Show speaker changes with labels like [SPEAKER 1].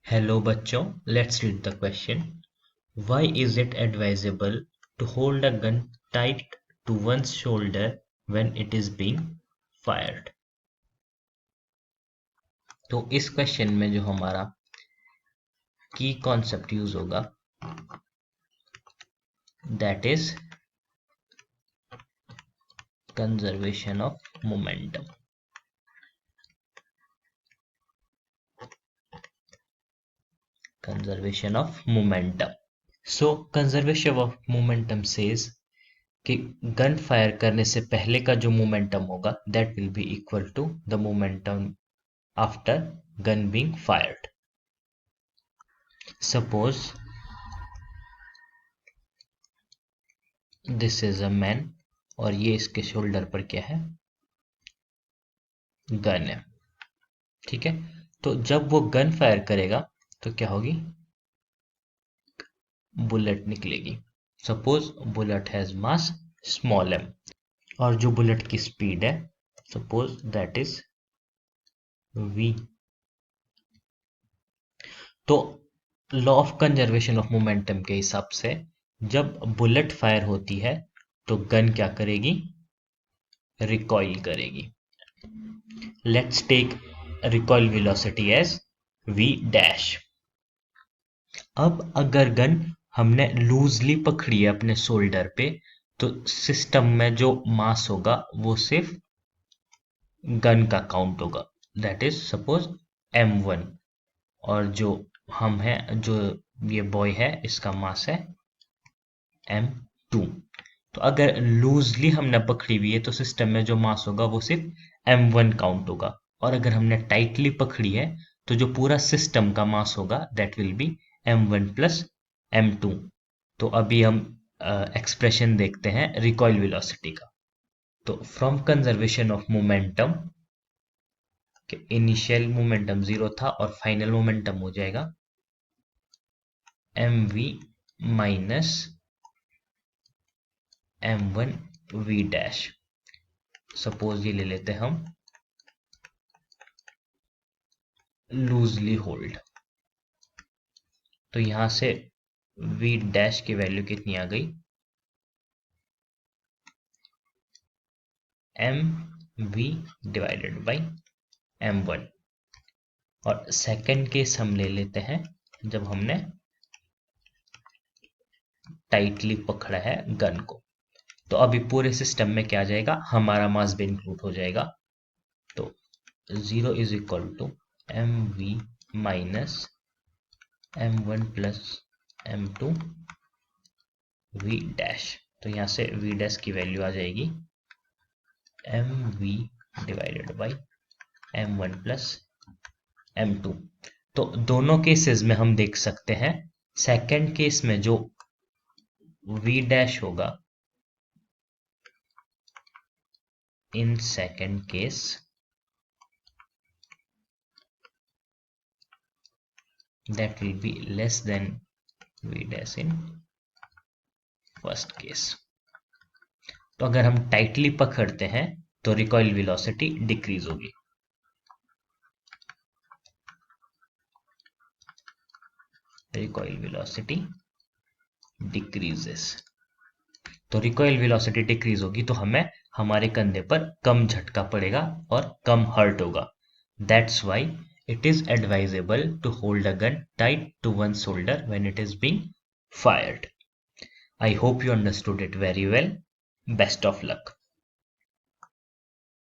[SPEAKER 1] Hello बच्चों, let's read the question. Why is it advisable to hold a gun tight to one's shoulder when it is being fired? तो इस question में जो हमारा की concept use होगा that is conservation of momentum. Conservation of momentum. So conservation of momentum says कि gun fire करने से पहले का जो मोमेंटम होगा that will be equal to the momentum after gun being fired. Suppose this is a man और ये इसके शोल्डर पर क्या है, गन है. ठीक है, तो जब वो गन फायर करेगा तो क्या होगी, बुलेट निकलेगी. Suppose bullet has mass small m और जो बुलेट की स्पीड है सपोज दैट इज v. तो law of conservation of momentum के हिसाब से जब बुलेट फायर होती है तो गन क्या करेगी, रिकॉइल करेगी. Let's take recoil velocity as v dash. अब अगर गन हमने लूजली पकड़ी है अपने शोल्डर पे तो सिस्टम में जो मास होगा वो सिर्फ गन का काउंट होगा, दैट इज सपोज m1 और जो हम है, जो ये बॉय है, इसका मास है m2. तो अगर लूजली हमने पकड़ी हुई है तो सिस्टम में जो मास होगा वो सिर्फ m1 काउंट होगा, और अगर हमने टाइटली पकड़ी है तो जो पूरा सिस्टम का मास होगा that will B m1 plus m2. तो अभी हम एक्सप्रेशन देखते हैं रिकॉइल वेलोसिटी का. तो from conservation of momentum, initial momentum 0 था और फाइनल मोमेंटम हो जाएगा mv minus m1 v dash. Suppose ये ले लेते हैं हम लूजली होल्ड. तो यहां से v डैश की वैल्यू कितनी आ गई, mv डिवाइडेड बाई m1. और सेकंड केस हम ले लेते हैं जब हमने टाइटली पकड़ा है गन को. तो अभी पूरे सिस्टम में क्या आ जाएगा, हमारा मास भी इंक्लूड हो जाएगा. तो 0 is equal to mv minus m1 plus m2 v dash. तो यहां से v डैश की वैल्यू आ जाएगी mv divided by m1 plus m2. तो दोनों केसेस में हम देख सकते हैं सेकंड केस में जो v डैश होगा, in second case that will be less than v dash in first case. तो अगर हम टाइटली पकड़ते हैं तो रिकॉइल वेलोसिटी डिक्रीज होगी. Recoil velocity decreases. तो रिकॉइल वेलोसिटी डिक्रीज होगी तो हमें हमारे कंधे पर कम झटका पड़ेगा और कम हर्ट होगा. That's why it is advisable to hold a gun tight to one's shoulder when it is being fired. I hope you understood it very well. Best of luck.